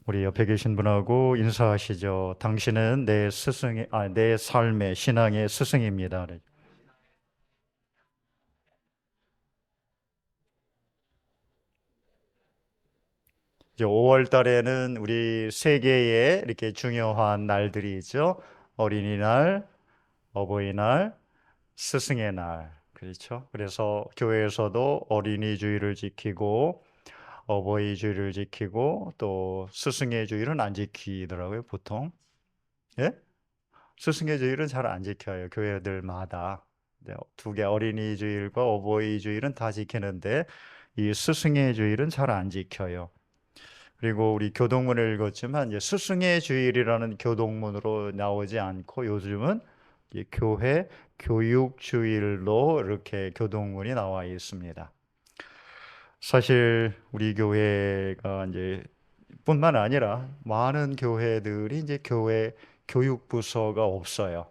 우리 옆에 계신 분하고 인사하시죠. 당신은 내 스승이, 내 삶의 신앙의 스승입니다. 이제 5월 달에는 우리 세계에 이렇게 중요한 날들이 있죠. 어린이날, 어버이날, 스승의 날. 그렇죠. 그래서 교회에서도 어린이 주일을 지키고 어버이 주일을 지키고 또 스승의 주일은 안 지키더라고요, 보통. 예? 스승의 주일은 잘 안 지켜요, 교회들마다. 네, 두 개 어린이 주일과 어버이 주일은 다 지키는데 이 스승의 주일은 잘 안 지켜요. 그리고 우리 교동문을 읽었지만 이제 스승의 주일이라는 교동문으로 나오지 않고 요즘은 이 교회 교육 주일로 이렇게 교동문이 나와 있습니다. 사실 우리 교회가 이제 뿐만 아니라 많은 교회들이 이제 교회 교육부서가 없어요.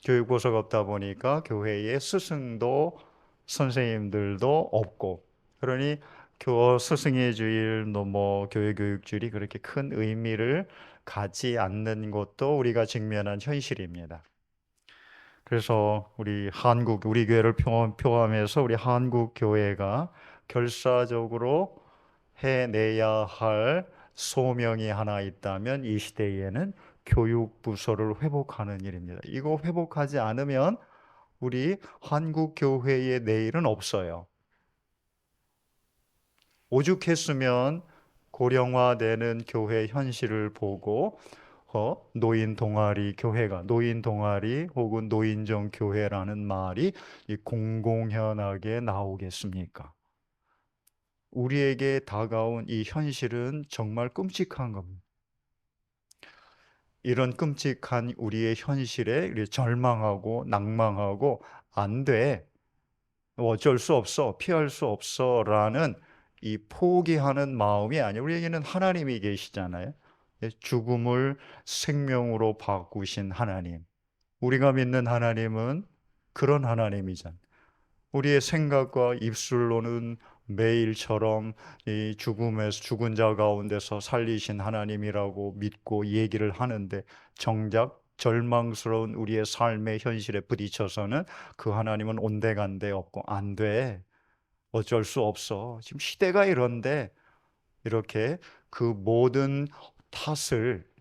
교육부서가 없다 보니까 교회에 스승도 선생님들도 없고, 그러니 교어 스승의 주일 뭐 교회 교육주일이 그렇게 큰 의미를 갖지 않는 것도 우리가 직면한 현실입니다. 그래서 우리 교회를 포함해서 우리 한국 교회가 결사적으로 해내야 할 소명이 하나 있다면 이 시대에는 교육 부서를 회복하는 일입니다. 이거 회복하지 않으면 우리 한국 교회의 내일은 없어요. 오죽했으면 고령화되는 교회 현실을 보고 노인 동아리 혹은 노인정 교회라는 말이 공공연하게 나오겠습니까? 우리에게 다가온 이 현실은 정말 끔찍한 겁니다. 이런 끔찍한 우리의 현실에 절망하고 낭망하고 안 돼. 어쩔 수 없어. 피할 수 없어. 라는 이 포기하는 마음이 아니에요. 우리에게는 하나님이 계시잖아요. 죽음을 생명으로 바꾸신 하나님. 우리가 믿는 하나님은 그런 하나님이잖아요. 우리의 생각과 입술로는 매일처럼 이 죽음에서 죽은 자 가운데서 살리신 하나님이라고 믿고 얘기를 하는데 정작 절망스러운 우리의 삶의 현실에 부딪혀서는 그 하나님은 온데간데 없고 안 돼. 어쩔 수 없어. 지금 시대가 이런데 이렇게 그 모든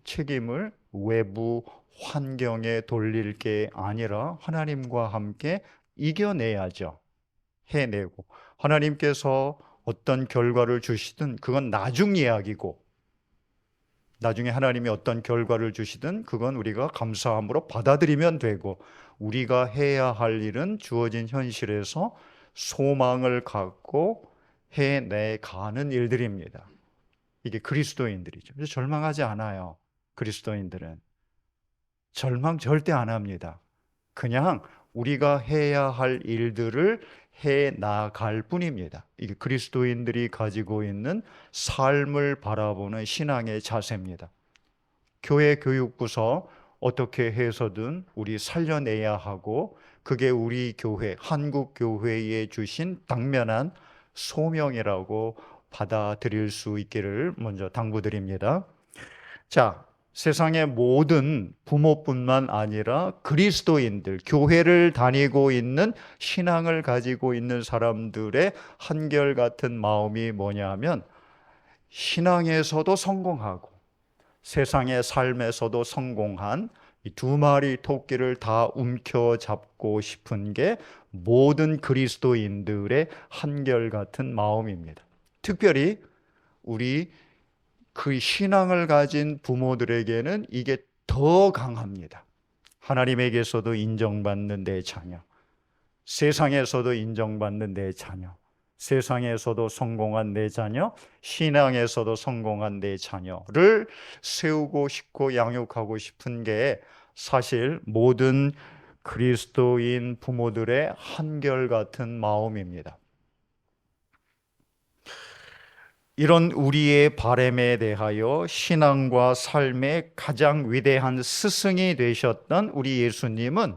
책임을 외부 환경에 돌릴 게 아니라 하나님과 함께 이겨내야죠. 해내고 하나님께서 어떤 결과를 주시든 그건 나중 이야기고 나중에 하나님이 어떤 결과를 주시든 그건 우리가 감사함으로 받아들이면 되고 우리가 해야 할 일은 주어진 현실에서 소망을 갖고 해내가는 일들입니다. 이게 그리스도인들이죠. 그래서 절망하지 않아요. 그리스도인들은 절망 절대 안 합니다. 그냥 우리가 해야 할 일들을 해 나갈 뿐입니다. 이게 그리스도인들이 가지고 있는 삶을 바라보는 신앙의 자세입니다. 교회 교육부서 어떻게 해서든 우리 살려내야 하고 그게 우리 교회, 한국 교회에 주신 당면한 소명이라고 받아들일 수 있기를 먼저 당부드립니다. 자, 세상의 모든 부모뿐만 아니라 그리스도인들, 교회를 다니고 있는 신앙을 가지고 있는 사람들의 한결같은 마음이 뭐냐면 신앙에서도 성공하고 세상의 삶에서도 성공한 이 두 마리 토끼를 다 움켜잡고 싶은 게 모든 그리스도인들의 한결같은 마음입니다. 특별히 우리 그 신앙을 가진 부모들에게는 이게 더 강합니다. 하나님에게서도 인정받는 내 자녀, 세상에서도 인정받는 내 자녀, 세상에서도 성공한 내 자녀, 신앙에서도 성공한 내 자녀를 세우고 싶고 양육하고 싶은 게 사실 모든 그리스도인 부모들의 한결같은 마음입니다. 이런 우리의 바람에 대하여 신앙과 삶의 가장 위대한 스승이 되셨던 우리 예수님은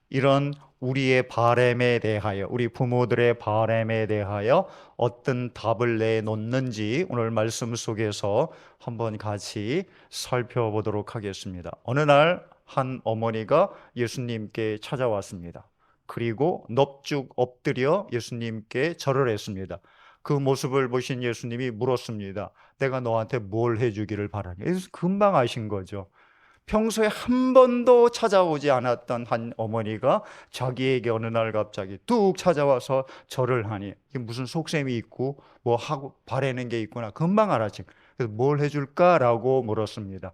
이런 우리의 바램에 대하여, 우리 부모들의 바램에 대하여 어떤 답을 내놓는지 오늘 말씀 속에서 한번 같이 살펴보도록 하겠습니다. 어느 날 한 어머니가 예수님께 찾아왔습니다. 그리고 넙죽 엎드려 예수님께 절을 했습니다. 그 모습을 보신 예수님이 물었습니다. 내가 너한테 뭘 해주기를 바라냐? 예수 금방 아신 거죠. 평소에 한 번도 찾아오지 않았던 한 어머니가 자기에게 어느 날 갑자기 뚝 찾아와서 절을 하니 이게 무슨 속셈이 있고 뭐 하고 바라는 게 있구나 금방 알았지. 그래서 뭘 해줄까라고 물었습니다.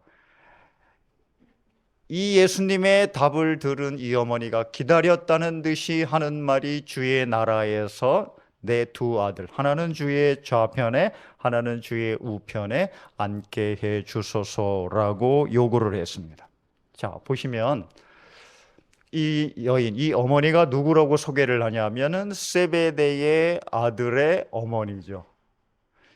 이 예수님의 답을 들은 이 어머니가 기다렸다는 듯이 하는 말이 주의 나라에서 내 두 아들, 하나는 주의 좌편에 하나는 주의 우편에 앉게 해 주소서라고 요구를 했습니다. 자, 보시면 이 여인, 이 어머니가 누구라고 소개를 하냐면은 세베대의 아들의 어머니죠.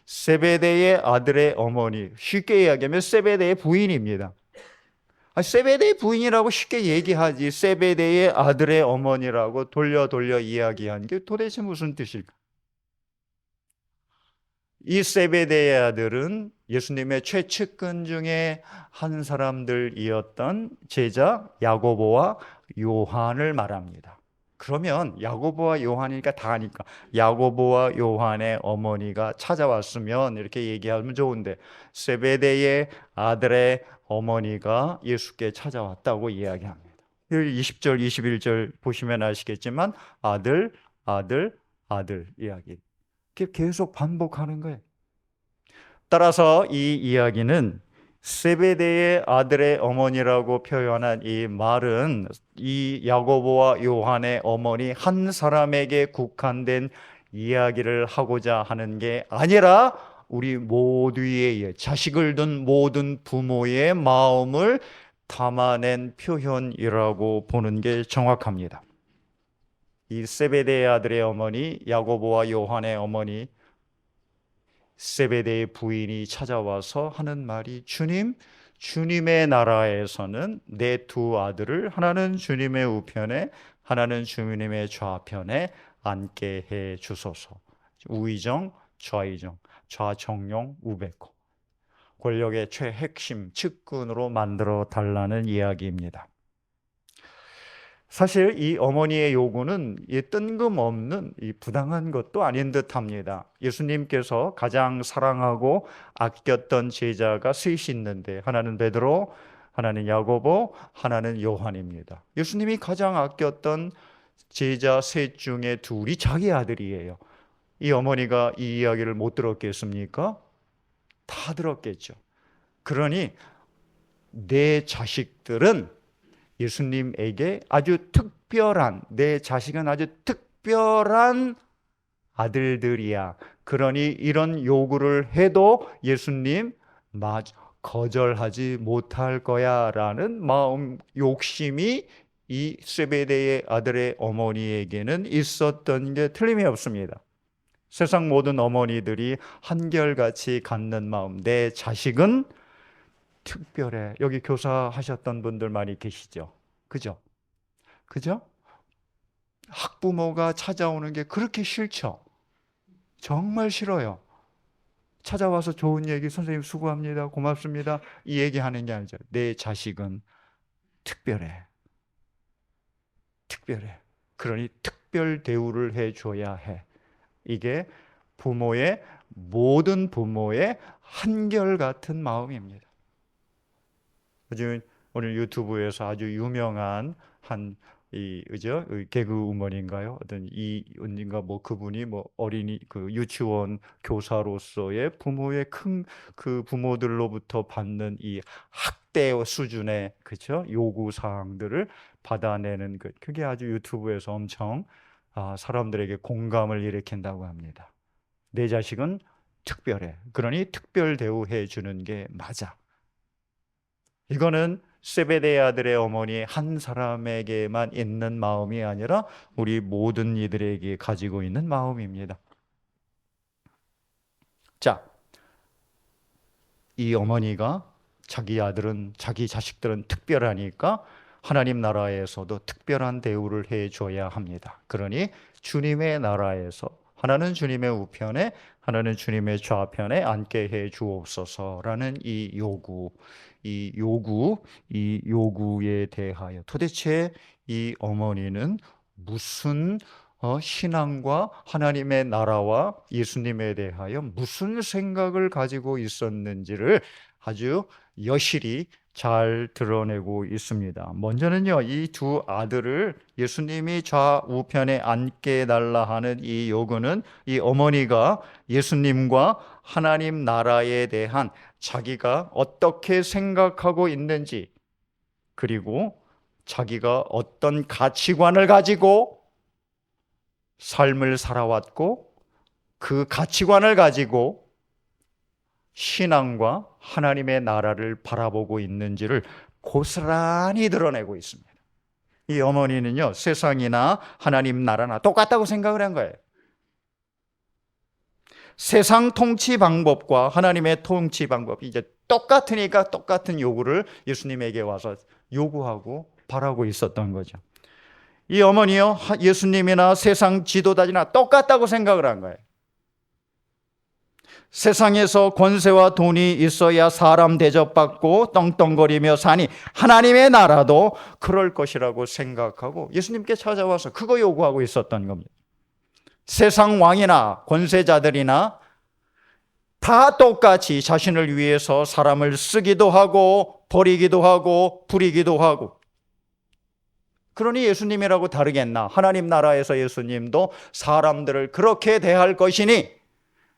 세베대의 아들의 어머니, 쉽게 이야기하면 세베대의 부인입니다. 세베대의 부인이라고 쉽게 얘기하지 세베대의 아들의 어머니라고 돌려 이야기한 게 도대체 무슨 뜻일까? 이 세베대의 아들은 예수님의 최측근 중에 한 사람들이었던 제자 야고보와 요한을 말합니다. 그러면 야고보와 요한이니까 다 아니까 야고보와 요한의 어머니가 찾아왔으면 이렇게 얘기하면 좋은데 세베대의 아들의 어머니가 예수께 찾아왔다고 이야기합니다. 20절, 21절 보시면 아시겠지만 아들, 아들, 아들 이야기. 계속 반복하는 거예요. 따라서 이 이야기는 세베대의 아들의 어머니라고 표현한 이 말은 이 야고보와 요한의 어머니 한 사람에게 국한된 이야기를 하고자 하는 게 아니라 우리 모두의 자식을 둔 모든 부모의 마음을 담아낸 표현이라고 보는 게 정확합니다. 이 세베대의 아들의 어머니 야고보와 요한의 어머니 세베대의 부인이 찾아와서 하는 말이 주님, 주님의 나라에서는 내 두 아들을 하나는 주님의 우편에 하나는 주님의 좌편에 앉게 해 주소서. 우의정, 좌의정, 좌정용, 우백호. 권력의 최핵심 측근으로 만들어 달라는 이야기입니다. 사실 이 어머니의 요구는 뜬금없는 부당한 것도 아닌 듯합니다. 예수님께서 가장 사랑하고 아꼈던 제자가 셋이 있는데 하나는 베드로, 하나는 야고보, 하나는 요한입니다. 예수님이 가장 아꼈던 제자 셋 중에 둘이 자기 아들이에요. 이 어머니가 이 이야기를 못 들었겠습니까? 다 들었겠죠. 그러니 내 자식들은 예수님에게 아주 특별한, 내 자식은 아주 특별한 아들들이야. 그러니 이런 요구를 해도 예수님 거절하지 못할 거야 라는 마음 욕심이 이 세베대의 아들의 어머니에게는 있었던 게 틀림이 없습니다. 세상 모든 어머니들이 한결같이 갖는 마음, 내 자식은 특별해. 여기 교사하셨던 분들 많이 계시죠? 그죠? 그죠? 학부모가 찾아오는 게 그렇게 싫죠? 정말 싫어요. 찾아와서 좋은 얘기, 선생님 수고합니다, 고맙습니다 이 얘기하는 게 아니죠. 내 자식은 특별해. 특별해. 그러니 특별 대우를 해줘야 해. 이게 모든 부모의 한결같은 마음입니다. 오늘 유튜브에서 아주 유명한 그죠? 개그우먼인가요? 어떤 언니가 그분이 어린이 유치원 교사로서의 부모의 그 부모들로부터 받는 이 학대 수준의 그죠? 요구 사항들을 받아내는 그게 아주 유튜브에서 엄청 사람들에게 공감을 일으킨다고 합니다. 내 자식은 특별해. 그러니 특별 대우해 주는 게 맞아. 이거는 세베대의 아들의 어머니 한 사람에게만 있는 마음이 아니라 우리 모든 이들에게 가지고 있는 마음입니다. 자, 이 어머니가 자기 자식들은 특별하니까 하나님 나라에서도 특별한 대우를 해 줘야 합니다. 그러니 주님의 나라에서 하나는 주님의 우편에 하나는 주님의 좌편에 앉게 해 주옵소서라는 이 요구에 대하여 도대체 이 어머니는 무슨 신앙과 하나님의 나라와 예수님에 대하여 무슨 생각을 가지고 있었는지를 아주 여실히 잘 드러내고 있습니다. 먼저는요, 이 두 아들을 예수님이 좌우편에 앉게 해달라 하는 이 요구는 이 어머니가 예수님과 하나님 나라에 대한 자기가 어떻게 생각하고 있는지, 그리고 자기가 어떤 가치관을 가지고 삶을 살아왔고 그 가치관을 가지고 신앙과 하나님의 나라를 바라보고 있는지를 고스란히 드러내고 있습니다. 이 어머니는요, 세상이나 하나님 나라나 똑같다고 생각을 한 거예요. 세상 통치 방법과 하나님의 통치 방법이 이제 똑같으니까 똑같은 요구를 예수님에게 와서 요구하고 바라고 있었던 거죠. 이 어머니요, 예수님이나 세상 지도자나 똑같다고 생각을 한 거예요. 세상에서 권세와 돈이 있어야 사람 대접받고 떵떵거리며 사니 하나님의 나라도 그럴 것이라고 생각하고 예수님께 찾아와서 그거 요구하고 있었던 겁니다. 세상 왕이나 권세자들이나 다 똑같이 자신을 위해서 사람을 쓰기도 하고 버리기도 하고 부리기도 하고, 그러니 예수님이라고 다르겠나? 하나님 나라에서 예수님도 사람들을 그렇게 대할 것이니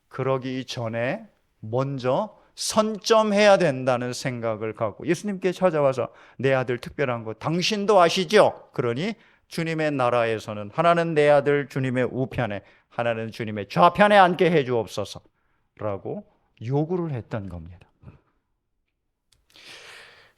그러기 전에 먼저 선점해야 된다는 생각을 갖고 예수님께 찾아와서 내 아들 특별한 거 당신도 아시죠? 그러니 주님의 나라에서는 하나는 내 아들 주님의 우편에 하나는 주님의 좌편에 앉게 해 주옵소서라고 요구를 했던 겁니다.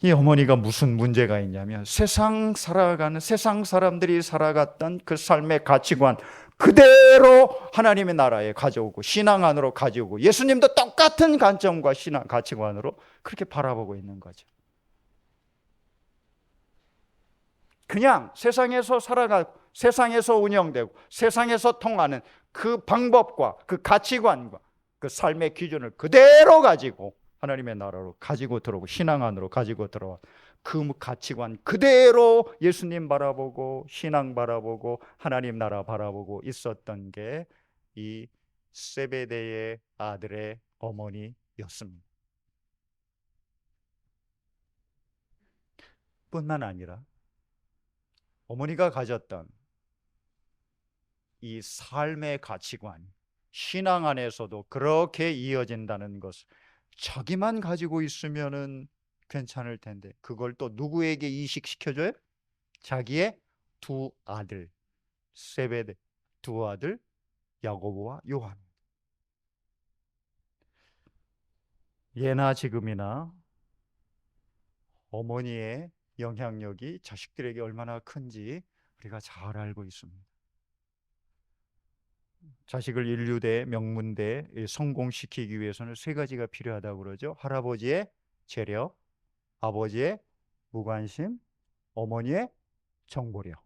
이 어머니가 무슨 문제가 있냐면 세상 사람들이 살아갔던 그 삶의 가치관 그대로 하나님의 나라에 가져오고 신앙 안으로 가져오고 예수님도 똑같은 관점과 신앙 가치관으로 그렇게 바라보고 있는 거죠. 그냥 세상에서 살아가고 세상에서 운영되고 세상에서 통하는 그 방법과 그 가치관과 그 삶의 기준을 그대로 가지고 하나님의 나라로 가지고 들어오고 신앙 안으로 가지고 들어와 그 가치관 그대로 예수님 바라보고 신앙 바라보고 하나님 나라 바라보고 있었던 게 이 세베대의 아들의 어머니였습니다. 뿐만 아니라 어머니가 가졌던 이 삶의 가치관, 신앙 안에서도 그렇게 이어진다는 것을 자기만 가지고 있으면은 괜찮을 텐데 그걸 또 누구에게 이식시켜줘요? 자기의 두 아들, 세베대 두 아들 야고보와 요한. 예나 지금이나 어머니의 영향력이 자식들에게 얼마나 큰지 우리가 잘 알고 있습니다. 자식을 인류대, 명문대에 성공시키기 위해서는 세 가지가 필요하다고 그러죠. 할아버지의 재력, 아버지의 무관심, 어머니의 정보력.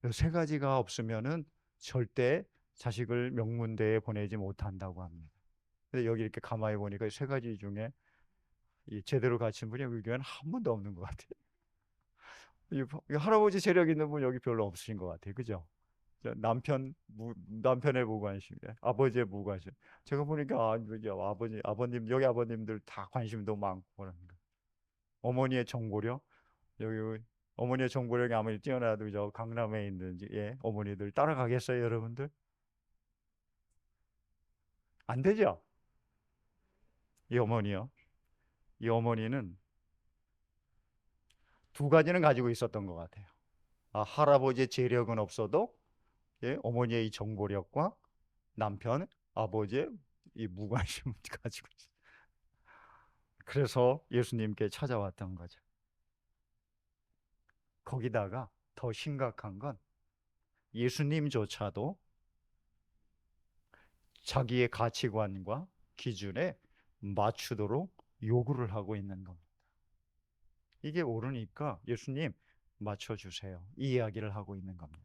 이 세 가지가 없으면은 절대 자식을 명문대에 보내지 못한다고 합니다. 근데 여기 이렇게 가만히 보니까 세 가지 중에 이 제대로 갖춘 분이 우리 교회는 한 분도 없는 것 같아요. 이 할아버지 재력 있는 분 여기 별로 없으신 것 같아요. 그죠? 남편의 무관심이에요. 아버지의 무관심. 제가 보니까 아버님 여기 아버님들 다 관심도 많고 그런 거. 어머니의 정보력 여기 어머니의 정보력이 아무리 뛰어나도 저 강남에 있는 어머니들 따라가겠어요, 여러분들? 안 되죠. 이 어머니요. 이 어머니는 두 가지는 가지고 있었던 것 같아요. 할아버지의 재력은 없어도 어머니의 이 정보력과 남편, 아버지의 이 무관심을 가지고 있어요. 그래서 예수님께 찾아왔던 거죠. 거기다가 더 심각한 건 예수님조차도 자기의 가치관과 기준에 맞추도록 요구를 하고 있는 겁니다. 이게 옳으니까 예수님 맞춰주세요. 이 이야기를 하고 있는 겁니다.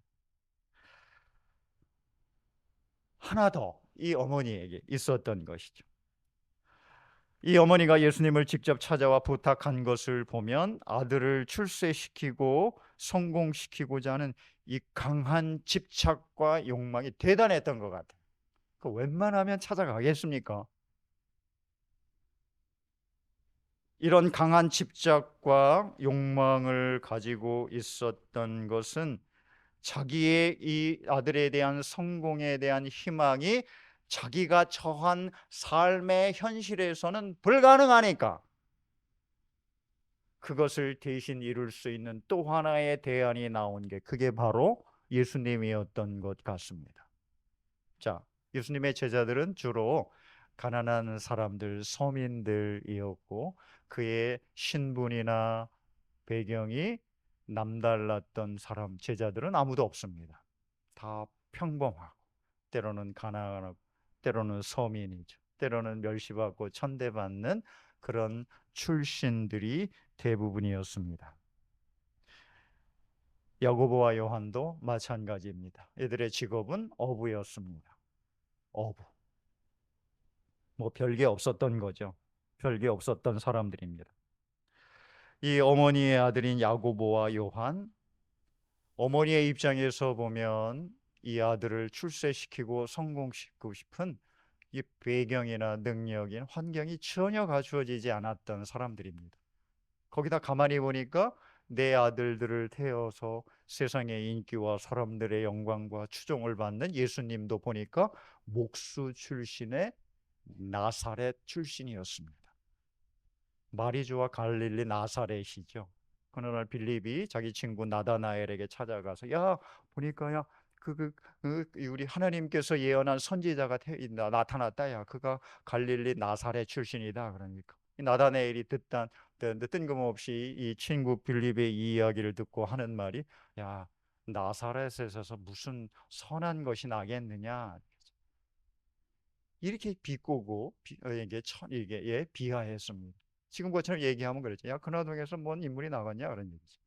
하나 더 이 어머니에게 있었던 것이죠. 이 어머니가 예수님을 직접 찾아와 부탁한 것을 보면 아들을 출세시키고 성공시키고자 하는 이 강한 집착과 욕망이 대단했던 것 같아요. 그 웬만하면 찾아가겠습니까? 이런 강한 집착과 욕망을 가지고 있었던 것은 자기의 이 아들에 대한 성공에 대한 희망이 자기가 처한 삶의 현실에서는 불가능하니까 그것을 대신 이룰 수 있는 또 하나의 대안이 나온 게 그게 바로 예수님이었던 것 같습니다. 자, 예수님의 제자들은 주로 가난한 사람들, 서민들이었고 그의 신분이나 배경이 남달랐던 사람, 제자들은 아무도 없습니다. 다 평범하고 때로는 가난하고 때로는 서민이죠. 때로는 멸시받고 천대받는 그런 출신들이 대부분이었습니다. 야고보와 요한도 마찬가지입니다. 이들의 직업은 어부였습니다. 어부. 뭐 별게 없었던 거죠. 별게 없었던 사람들입니다. 이 어머니의 아들인 야고보와 요한, 어머니의 입장에서 보면 이 아들을 출세시키고 성공시키고 싶은 이 배경이나 능력인 환경이 전혀 갖추어지지 않았던 사람들입니다. 거기다 가만히 보니까 내 아들들을 태워서 세상의 인기와 사람들의 영광과 추종을 받는 예수님도 보니까 목수 출신의 나사렛 출신이었습니다. 마리주와 갈릴리 나사렛이죠. 어느 날 빌립이 자기 친구 나다나엘에게 찾아가서 야 보니까 야 우리 하나님께서 예언한 선지자가 나타났다. 야 그가 갈릴리 나사렛 출신이다. 그러니까 나다나엘이 뜬금없이 이 친구 빌립의 이 이야기를 듣고 하는 말이 야 나사렛에서 무슨 선한 것이 나겠느냐. 이렇게 비꼬고 이게 비하했습니다. 지금 것처럼 얘기하면 그랬죠. 야 그나동에서 뭔 인물이 나갔냐 그런 얘기죠.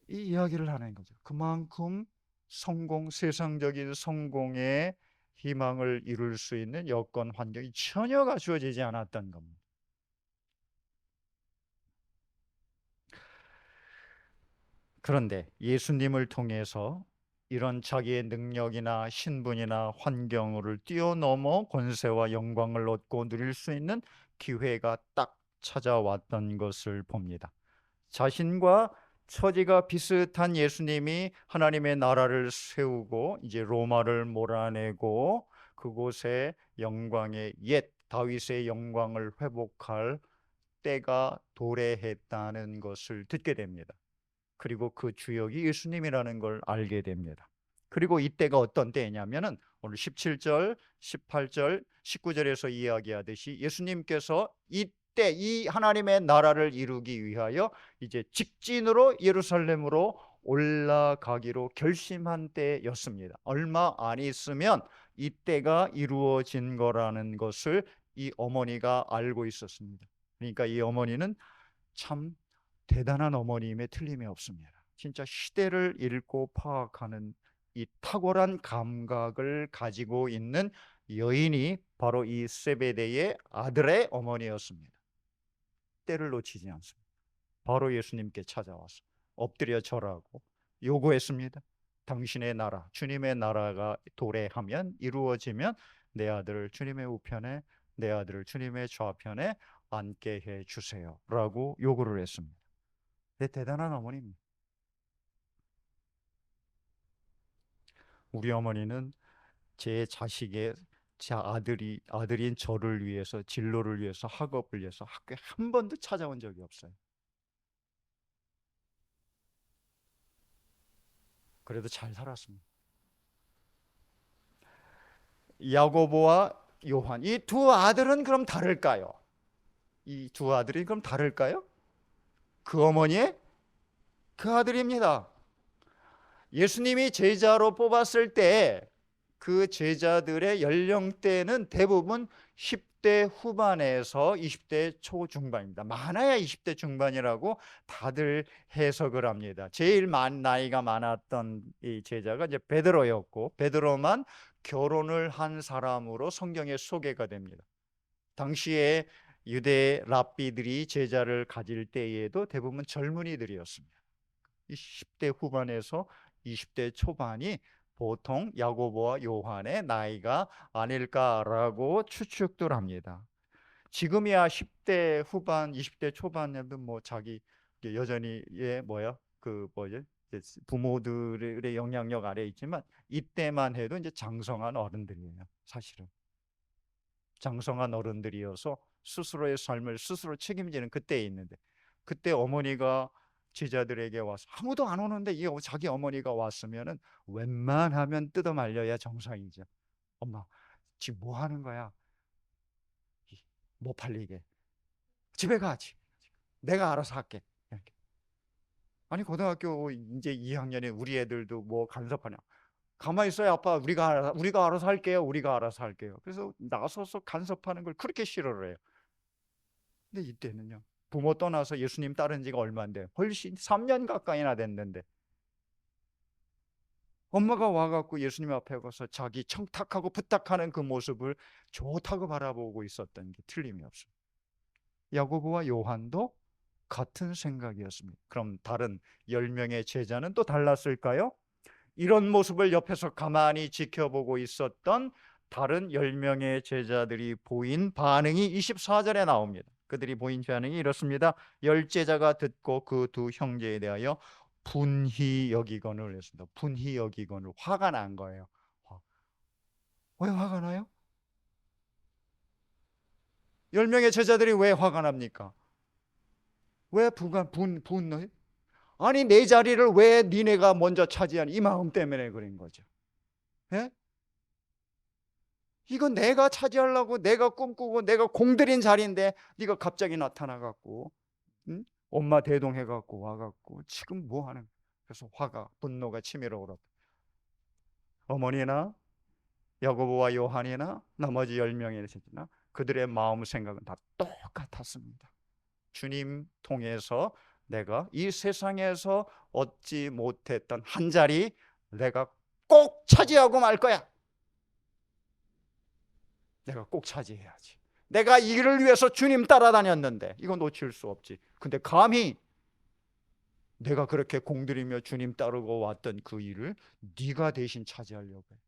이 이야기를 하는 거죠. 그만큼 세상적인 성공의 희망을 이룰 수 있는 여건 환경이 전혀 갖추어지지 않았던 겁니다. 그런데 예수님을 통해서 이런 자기의 능력이나 신분이나 환경을 뛰어넘어 권세와 영광을 얻고 누릴 수 있는 기회가 딱 찾아왔던 것을 봅니다. 자신과 처지가 비슷한 예수님이 하나님의 나라를 세우고 이제 로마를 몰아내고 그곳에 영광의 옛 다윗의 영광을 회복할 때가 도래했다는 것을 듣게 됩니다. 그리고 그 주역이 예수님이라는 걸 알게 됩니다. 그리고 이때가 어떤 때냐면은 오늘 17절, 18절, 19절에서 이야기하듯이 예수님께서 이때 이 하나님의 나라를 이루기 위하여 이제 직진으로 예루살렘으로 올라가기로 결심한 때였습니다. 얼마 안 있으면 이때가 이루어진 거라는 것을 이 어머니가 알고 있었습니다. 그러니까 이 어머니는 참 대단한 어머님의 틀림이 없습니다. 진짜 시대를 읽고 파악하는 이 탁월한 감각을 가지고 있는 여인이 바로 이 세베대의 아들의 어머니였습니다. 때를 놓치지 않습니다. 바로 예수님께 찾아와서 엎드려 절하고 요구했습니다. 당신의 나라, 주님의 나라가 도래하면 이루어지면 내 아들을 주님의 우편에, 내 아들을 주님의 좌편에 앉게 해 주세요 라고 요구를 했습니다. 대단한 어머니입니다. 우리 어머니는 제 아들인 저를 위해서 진로를 위해서 학업을 위해서 학교에 한 번도 찾아온 적이 없어요. 그래도 잘 살았습니다. 야고보와 요한 이 두 아들은 그럼 다를까요? 이 두 아들이 그럼 다를까요? 그 어머니의 그 아들입니다. 예수님이 제자로 뽑았을 때 그 제자들의 연령대는 대부분 10대 후반에서 20대 초중반입니다. 많아야 20대 중반이라고 다들 해석을 합니다. 제일 나이가 많았던 이 제자가 이제 베드로였고, 베드로만 결혼을 한 사람으로 성경에 소개가 됩니다. 당시에 유대 랍비들이 제자를 가질 때에도 대부분 젊은이들이었습니다. 10대 후반에서 20대 초반이 보통 야고보와 요한의 나이가 아닐까라고 추측들 합니다. 지금이야 10대 후반, 20대 초반에도 뭐 자기 여전히 부모들의 영향력 아래 있지만 이때만 해도 이제 장성한 어른들이에요. 사실은 장성한 어른들이어서 스스로의 삶을 스스로 책임지는 그때에 있는데, 그때 어머니가 제자들에게 와서 아무도 안 오는데 자기 어머니가 왔으면은 웬만하면 뜯어 말려야 정상이죠. 엄마, 지금 뭐 하는 거야? 못 팔리게. 집에 가지. 내가 알아서 할게. 이렇게. 아니, 고등학교 이제 2학년에 우리 애들도 뭐 간섭하냐? 가만히 있어요, 아빠. 우리가 알아서 할게요. 우리가 알아서 할게요. 그래서 나서서 간섭하는 걸 그렇게 싫어를 해요. 근데 이때는요, 부모 떠나서 예수님 따른 지가 얼마 안 돼. 훨씬 3년 가까이나 됐는데 엄마가 와갖고 예수님 앞에 가서 자기 청탁하고 부탁하는 그 모습을 좋다고 바라보고 있었던 게 틀림이 없습니다. 야고보와 요한도 같은 생각이었습니다. 그럼 다른 10명의 제자는 또 달랐을까요? 이런 모습을 옆에서 가만히 지켜보고 있었던 다른 10명의 제자들이 보인 반응이 24절에 나옵니다. 그들이 보인 반응이 이렇습니다. 10제자가 듣고 그 두 형제에 대하여 분히 여기거늘 했습니다. 분히 여기거늘, 화가 난 거예요. 왜 화가 나요? 10명의 제자들이 왜 화가 납니까? 왜 분노해? 아니, 내 자리를 왜 니네가 먼저 차지하니? 이 마음 때문에 그런 거죠. 예? 이건 내가 차지하려고 내가 꿈꾸고 내가 공들인 자리인데 네가 갑자기 나타나갖고, 응? 엄마 대동해갖고 와갖고 지금 뭐 하는 거야? 그래서 분노가 치밀어 오르다. 어머니나 야고보와 요한이나 나머지 10명의 제자나 그들의 마음 생각은 다 똑같았습니다. 주님 통해서 내가 이 세상에서 얻지 못했던 한 자리 내가 꼭 차지하고 말 거야. 내가 꼭 차지해야지. 내가 이 일을 위해서 주님 따라다녔는데 이거 놓칠 수 없지. 근데 감히 내가 그렇게 공들이며 주님 따르고 왔던 그 일을 네가 대신 차지하려고 해.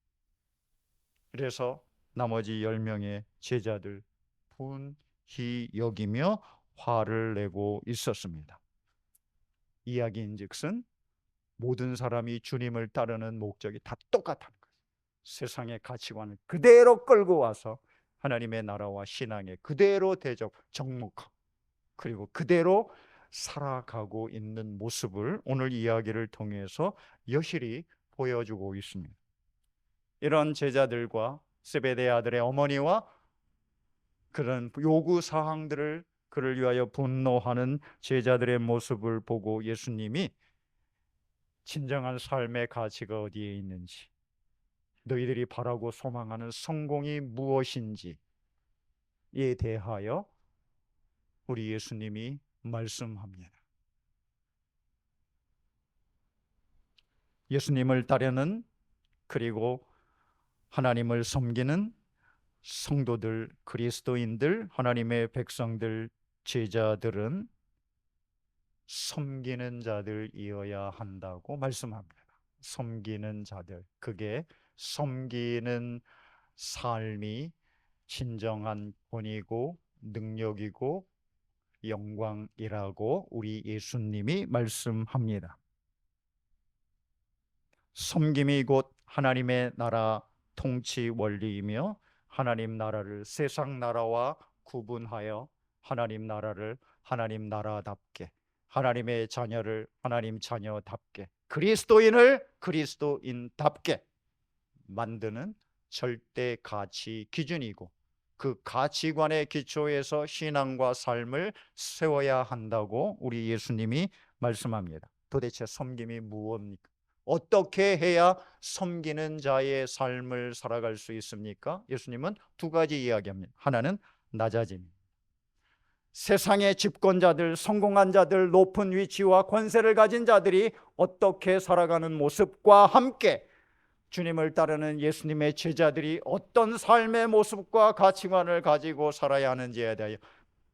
그래서 나머지 10명의 제자들 분히 여기며 화를 내고 있었습니다. 이야기인즉슨 모든 사람이 주님을 따르는 목적이 다 똑같다는 거예요. 세상의 가치관을 그대로 끌고 와서 하나님의 나라와 신앙에 그대로 정목하고 그리고 그대로 살아가고 있는 모습을 오늘 이야기를 통해서 여실히 보여주고 있습니다. 이런 제자들과 세베대 아들의 어머니와 그런 요구 사항들을 그를 위하여 분노하는 제자들의 모습을 보고 예수님이 진정한 삶의 가치가 어디에 있는지, 너희들이 바라고 소망하는 성공이 무엇인지에 대하여 우리 예수님이 말씀합니다. 예수님을 따르는 그리고 하나님을 섬기는 성도들, 그리스도인들, 하나님의 백성들, 제자들은 섬기는 자들이어야 한다고 말씀합니다. 섬기는 자들, 그게 섬기는 삶이 진정한 본이고 능력이고 영광이라고 우리 예수님이 말씀합니다. 섬김이 곧 하나님의 나라 통치 원리이며 하나님 나라를 세상 나라와 구분하여 하나님 나라를 하나님 나라답게, 하나님의 자녀를 하나님 자녀답게, 그리스도인을 그리스도인답게 만드는 절대 가치 기준이고, 그 가치관의 기초에서 신앙과 삶을 세워야 한다고 우리 예수님이 말씀합니다. 도대체 섬김이 무엇입니까? 어떻게 해야 섬기는 자의 삶을 살아갈 수 있습니까? 예수님은 두 가지 이야기합니다. 하나는 낮아짐. 세상의 집권자들, 성공한 자들, 높은 위치와 권세를 가진 자들이 어떻게 살아가는 모습과 함께 주님을 따르는 예수님의 제자들이 어떤 삶의 모습과 가치관을 가지고 살아야 하는지에 대하여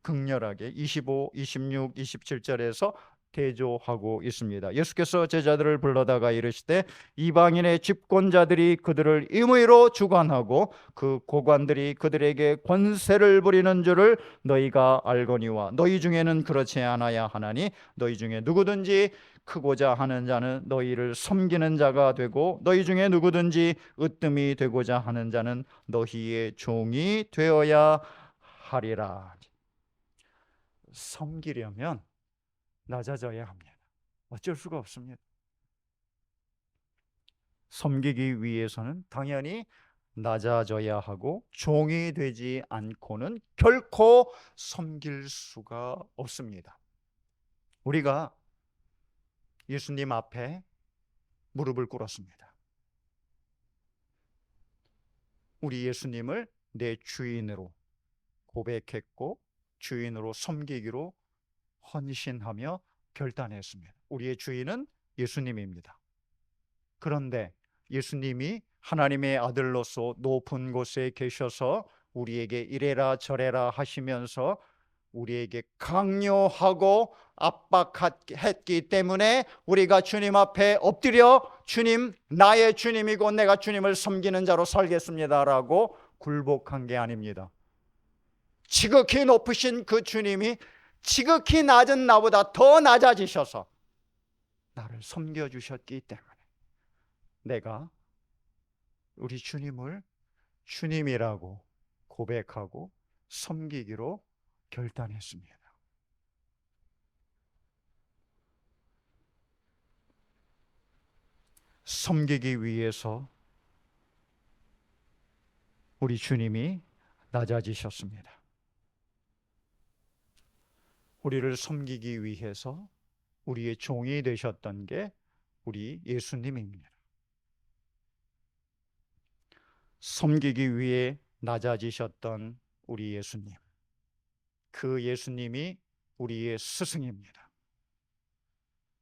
극렬하게 25, 26, 27절에서 대조하고 있습니다. 예수께서 제자들을 불러다가 이르시되 이방인의 집권자들이 그들을 임의로 주관하고 그 고관들이 그들에게 권세를 부리는 줄을 너희가 알거니와 너희 중에는 그렇지 않아야 하나니 너희 중에 누구든지 크고자 하는 자는 너희를 섬기는 자가 되고 너희 중에 누구든지 으뜸이 되고자 하는 자는 너희의 종이 되어야 하리라. 섬기려면 낮아져야 합니다. 어쩔 수가 없습니다. 섬기기 위해서는 당연히 낮아져야 하고 종이 되지 않고는 결코 섬길 수가 없습니다. 우리가 예수님 앞에 무릎을 꿇었습니다. 우리 예수님을 내 주인으로 고백했고 주인으로 섬기기로 헌신하며 결단했습니다. 우리의 주인은 예수님입니다. 그런데 예수님이 하나님의 아들로서 높은 곳에 계셔서 우리에게 이래라 저래라 하시면서 우리에게 강요하고 압박했기 때문에 우리가 주님 앞에 엎드려 주님, 나의 주님이고 내가 주님을 섬기는 자로 살겠습니다라고 굴복한 게 아닙니다. 지극히 높으신 그 주님이 지극히 낮은 나보다 더 낮아지셔서 나를 섬겨주셨기 때문에 내가 우리 주님을 주님이라고 고백하고 섬기기로 결단했습니다. 섬기기 위해서 우리 주님이 낮아지셨습니다. 우리를 섬기기 위해서 우리의 종이 되셨던 게 우리 예수님입니다. 섬기기 위해 낮아지셨던 우리 예수님, 그 예수님이 우리의 스승입니다.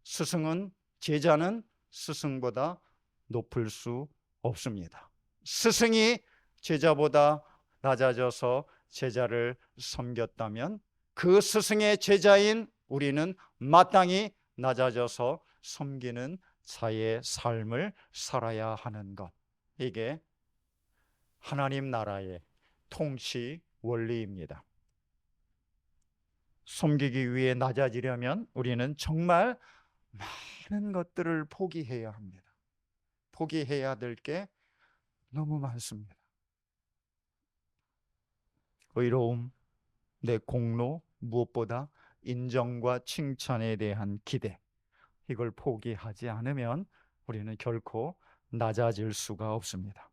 스승은, 제자는 스승보다 높을 수 없습니다. 스승이 제자보다 낮아져서 제자를 섬겼다면 그 스승의 제자인 우리는 마땅히 낮아져서 섬기는 자의 삶을 살아야 하는 것, 이게 하나님 나라의 통치 원리입니다. 섬기기 위해 낮아지려면 우리는 정말 많은 것들을 포기해야 합니다. 포기해야 될 게 너무 많습니다. 의로움, 내 공로, 무엇보다 인정과 칭찬에 대한 기대, 이걸 포기하지 않으면 우리는 결코 낮아질 수가 없습니다.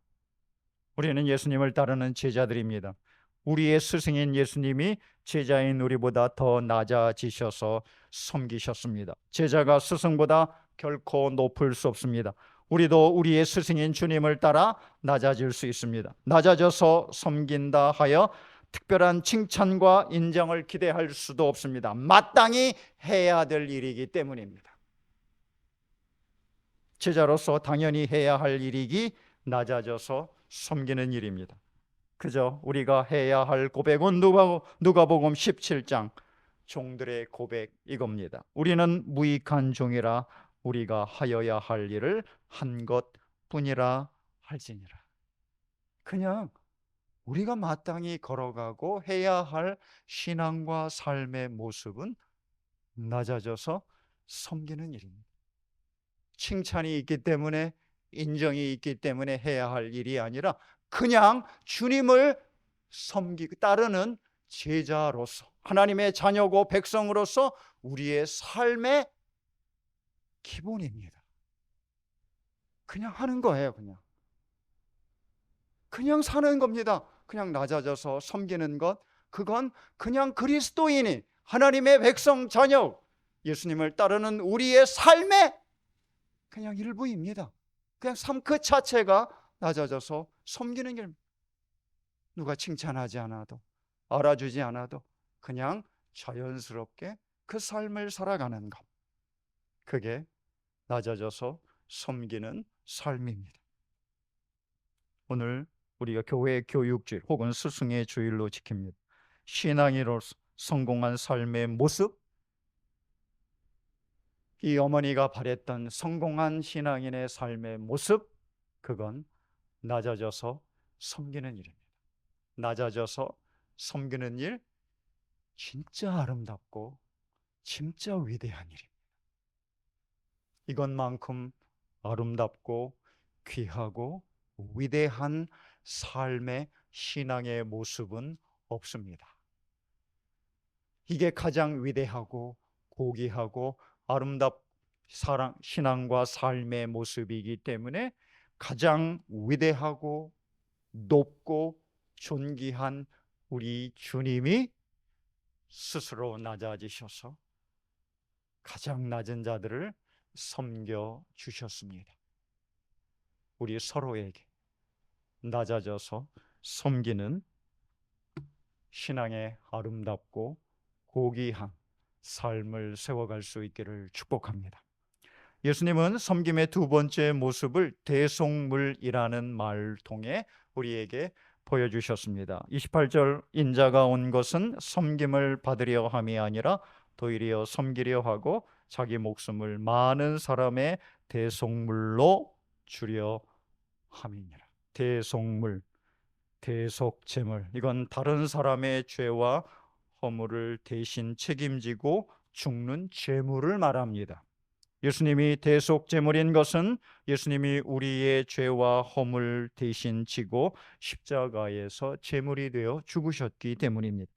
우리는 예수님을 따르는 제자들입니다. 우리의 스승인 예수님이 제자인 우리보다 더 낮아지셔서 섬기셨습니다. 제자가 스승보다 결코 높을 수 없습니다. 우리도 우리의 스승인 주님을 따라 낮아질 수 있습니다. 낮아져서 섬긴다 하여 특별한 칭찬과 인정을 기대할 수도 없습니다. 마땅히 해야 될 일이기 때문입니다. 제자로서 당연히 해야 할 일이기 낮아져서 섬기는 일입니다. 그저 우리가 해야 할 고백은 누가복음 17장 종들의 고백 이겁니다. 우리는 무익한 종이라 우리가 하여야 할 일을 한 것뿐이라 할지니라. 그냥 우리가 마땅히 걸어가고 해야 할 신앙과 삶의 모습은 낮아져서 섬기는 일입니다. 칭찬이 있기 때문에, 인정이 있기 때문에 해야 할 일이 아니라 그냥 주님을 섬기고 따르는 제자로서, 하나님의 자녀고 백성으로서 우리의 삶의 기본입니다. 그냥 하는 거예요. 그냥 사는 겁니다. 그냥 낮아져서 섬기는 것, 그건 그냥 그리스도인이, 하나님의 백성 자녀, 예수님을 따르는 우리의 삶의 그냥 일부입니다. 그냥 삶 그 자체가 낮아져서 섬기는 길. 누가 칭찬하지 않아도, 알아주지 않아도 그냥 자연스럽게 그 삶을 살아가는 것. 그게 낮아져서 섬기는 삶입니다. 오늘 우리가 교회 교육주일 혹은 스승의 주일로 지킵니다. 신앙인으로서 성공한 삶의 모습, 이 어머니가 바랬던 성공한 신앙인의 삶의 모습, 그건 낮아져서 섬기는 일입니다. 낮아져서 섬기는 일, 진짜 아름답고 진짜 위대한 일입니다. 이것만큼 아름답고 귀하고 위대한 삶의 신앙의 모습은 없습니다. 이게 가장 위대하고 고귀하고 아름답 신앙과 삶의 모습이기 때문에 가장 위대하고 높고 존귀한 우리 주님이 스스로 낮아지셔서 가장 낮은 자들을 섬겨 주셨습니다. 우리 서로에게 낮아져서 섬기는 신앙의 아름답고 고귀한 삶을 세워갈 수 있기를 축복합니다. 예수님은 섬김의 두 번째 모습을 대속물이라는 말을 통해 우리에게 보여주셨습니다. 28절 인자가 온 것은 섬김을 받으려 함이 아니라 도리어 섬기려 하고 자기 목숨을 많은 사람의 대속물로 주려 함이니라. 대속물, 대속제물, 이건 다른 사람의 죄와 허물을 대신 책임지고 죽는 제물을 말합니다. 예수님이 대속제물인 것은 예수님이 우리의 죄와 허물 대신 지고 십자가에서 제물이 되어 죽으셨기 때문입니다.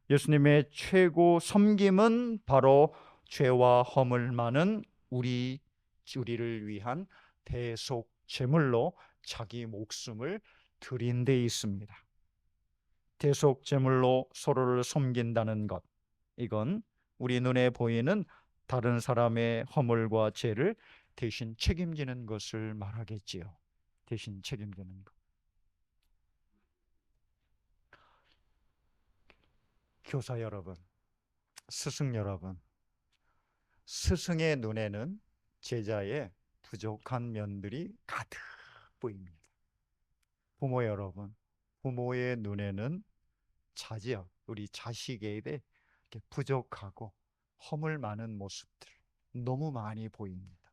예수님의 최고 섬김은 바로 죄와 허물 많은 우리를 위한 대속제물로 자기 목숨을 드린 데 있습니다. 대속제물로 서로를 섬긴다는 것, 이건 우리 눈에 보이는 다른 사람의 허물과 죄를 대신 책임지는 것을 말하겠지요. 대신 책임지는 것. 교사 여러분, 스승 여러분, 스승의 눈에는 제자의 부족한 면들이 가득 보입니다. 부모 여러분, 부모의 눈에는 자녀, 우리 자식에 대해 부족하고 허물 많은 모습들 너무 많이 보입니다.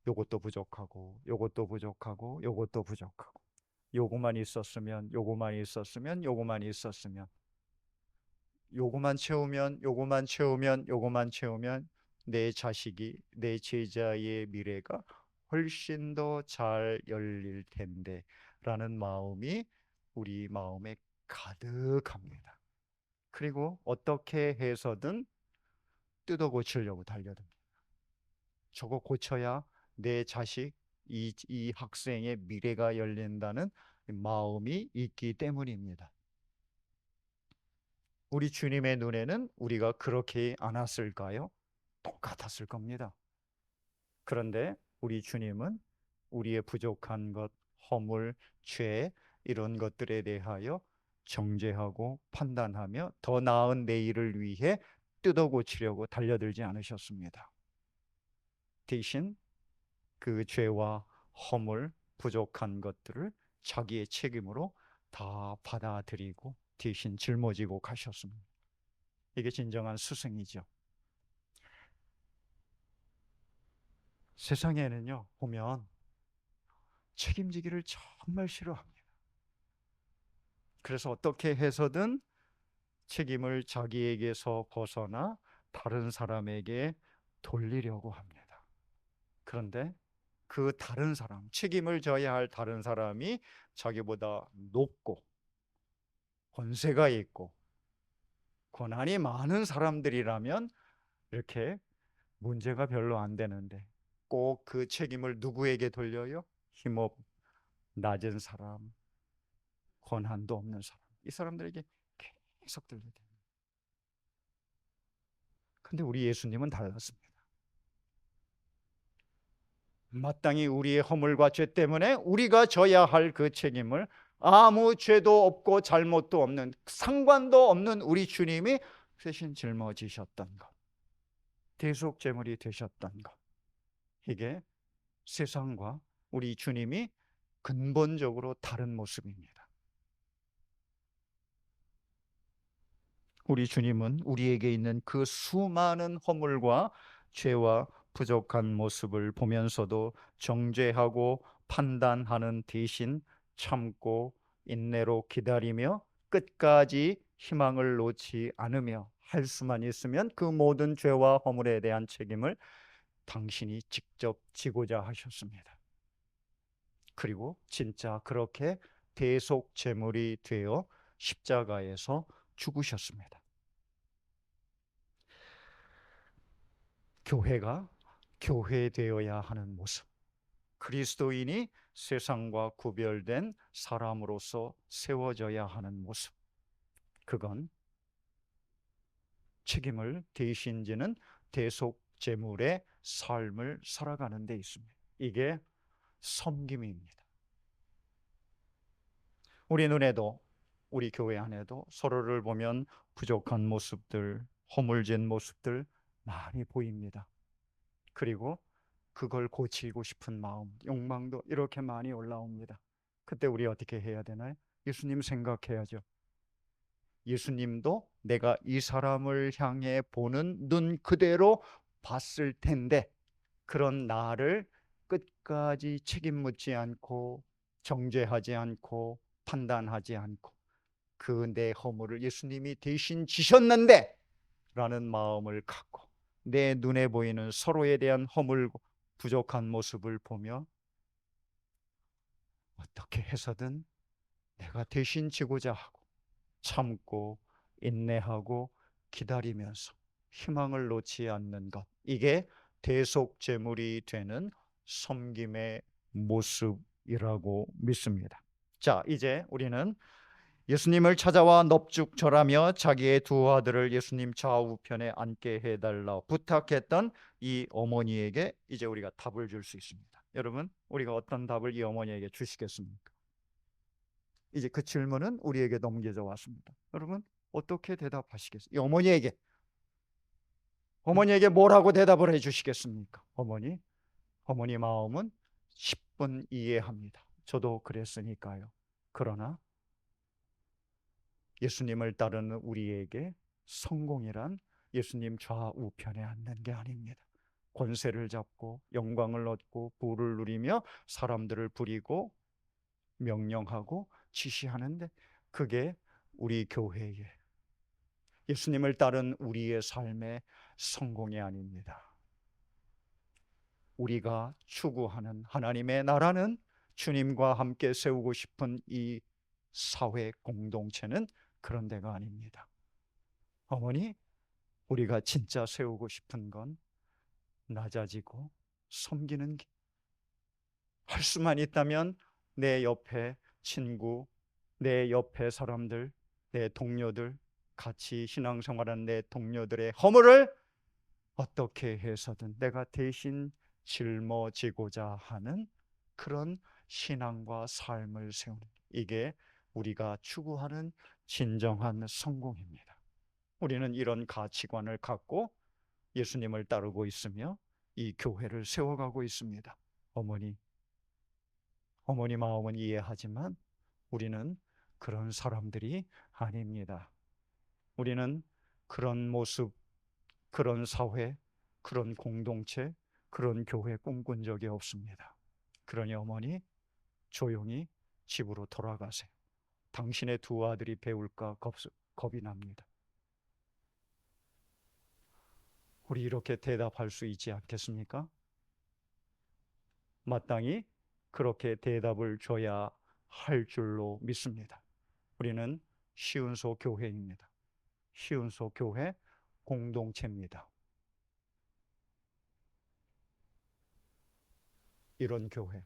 요것도 부족하고 요것도 부족하고 요것도 부족하고 요거만 있었으면 요거만 있었으면 요거만 있었으면 요거만 채우면 요거만 채우면 요거만 채우면 내 자식이 내 제자의 미래가 훨씬 더 잘 열릴 텐데 라는 마음이 우리 마음에 가득합니다. 그리고 어떻게 해서든 뜯어 고치려고 달려듭니다. 저거 고쳐야 내 자식, 이 학생의 미래가 열린다는 마음이 있기 때문입니다. 우리 주님의 눈에는 우리가 그렇게 안 왔을까요? 똑같았을 겁니다. 그런데 우리 주님은 우리의 부족한 것, 허물, 죄 이런 것들에 대하여 정죄하고 판단하며 더 나은 내일을 위해 뜯어 고치려고 달려들지 않으셨습니다. 대신 그 죄와 허물, 부족한 것들을 자기의 책임으로 다 받아들이고 대신 짊어지고 가셨습니다. 이게 진정한 스승이죠. 세상에는요, 보면 책임지기를 정말 싫어합니다. 그래서 어떻게 해서든 책임을 자기에게서 벗어나 다른 사람에게 돌리려고 합니다. 그런데 그 다른 사람, 책임을 져야 할 다른 사람이 자기보다 높고 권세가 있고 권한이 많은 사람들이라면 이렇게 문제가 별로 안 되는데 꼭 그 책임을 누구에게 돌려요? 힘없 낮은 사람, 권한도 없는 사람, 이 사람들에게 계속 돌려야 돼요. 근데 우리 예수님은 달랐습니다. 마땅히 우리의 허물과 죄 때문에 우리가 져야 할 그 책임을 아무 죄도 없고 잘못도 없는, 상관도 없는 우리 주님이 대신 짊어지셨던 것, 대속제물이 되셨던 것, 이게 세상과 우리 주님이 근본적으로 다른 모습입니다. 우리 주님은 우리에게 있는 그 수많은 허물과 죄와 부족한 모습을 보면서도 정죄하고 판단하는 대신 참고 인내로 기다리며 끝까지 희망을 놓지 않으며 할 수만 있으면 그 모든 죄와 허물에 대한 책임을 당신이 직접 지고자 하셨습니다. 그리고 진짜 그렇게 대속 제물이 되어 십자가에서 죽으셨습니다. 교회가 교회되어야 하는 모습, 그리스도인이 세상과 구별된 사람으로서 세워져야 하는 모습, 그건 책임을 대신 지는 대속 제물의 삶을 살아가는 데 있습니다. 이게 섬김입니다. 우리 눈에도, 우리 교회 안에도 서로를 보면 부족한 모습들, 허물진 모습들 많이 보입니다. 그리고 그걸 고치고 싶은 마음, 욕망도 이렇게 많이 올라옵니다. 그때 우리 어떻게 해야 되나요? 예수님 생각해야죠. 예수님도 내가 이 사람을 향해 보는 눈 그대로 봤을 텐데, 그런 나를 끝까지 책임 묻지 않고 정죄하지 않고 판단하지 않고 그 내 허물을 예수님이 대신 지셨는데 라는 마음을 갖고 내 눈에 보이는 서로에 대한 허물, 부족한 모습을 보며 어떻게 해서든 내가 대신 지고자 하고 참고 인내하고 기다리면서 희망을 놓지 않는 것, 이게 대속 제물이 되는 섬김의 모습이라고 믿습니다. 자, 이제 우리는 예수님을 찾아와 넙죽절하며 자기의 두 아들을 예수님 좌우편에 앉게 해달라 부탁했던 이 어머니에게 이제 우리가 답을 줄 수 있습니다. 여러분, 우리가 어떤 답을 이 어머니에게 주시겠습니까? 이제 그 질문은 우리에게 넘겨져 왔습니다. 여러분, 어떻게 대답하시겠어요? 이 어머니에게 뭐라고 대답을 해주시겠습니까? 어머니 마음은 10분 이해합니다. 저도 그랬으니까요. 그러나 예수님을 따르는 우리에게 성공이란 예수님 좌우편에 앉는 게 아닙니다. 권세를 잡고 영광을 얻고 부를 누리며 사람들을 부리고 명령하고 지시하는데, 그게 우리 교회의, 예수님을 따른 우리의 삶의 성공이 아닙니다. 우리가 추구하는 하나님의 나라는, 주님과 함께 세우고 싶은 이 사회 공동체는 그런 데가 아닙니다. 어머니, 우리가 진짜 세우고 싶은 건 낮아지고 섬기는 길. 할 수만 있다면 내 옆에 친구, 내 옆에 사람들, 내 동료들, 같이 신앙생활하는 내 동료들의 허물을 어떻게 해서든 내가 대신 짊어지고자 하는 그런 신앙과 삶을 세우는, 이게 우리가 추구하는 진정한 성공입니다. 우리는 이런 가치관을 갖고 예수님을 따르고 있으며 이 교회를 세워가고 있습니다. 어머니 마음은 이해하지만 우리는 그런 사람들이 아닙니다. 우리는 그런 모습, 그런 사회, 그런 공동체, 그런 교회 꿈꾼 적이 없습니다. 그러니 어머니, 조용히 집으로 돌아가세요. 당신의 두 아들이 배울까 겁이 납니다. 우리 이렇게 대답할 수 있지 않겠습니까? 마땅히 그렇게 대답을 줘야 할 줄로 믿습니다. 우리는 시운소 교회입니다. 시운소 교회 공동체입니다. 이런 교회,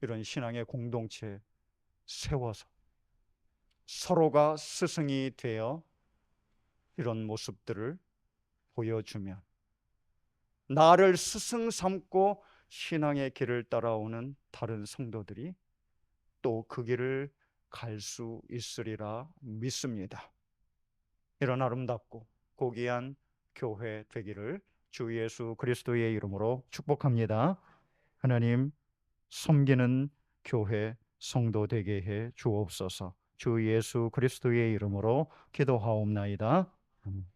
이런 신앙의 공동체 세워서 서로가 스승이 되어 이런 모습들을 보여주면, 나를 스승 삼고 신앙의 길을 따라오는 다른 성도들이 또 그 길을 갈 수 있으리라 믿습니다. 이런 아름답고 고귀한 교회 되기를 주 예수 그리스도의 이름으로 축복합니다. 하나님, 섬기는 교회 성도 되게 해 주옵소서. 주 예수 그리스도의 이름으로 기도하옵나이다. 아멘.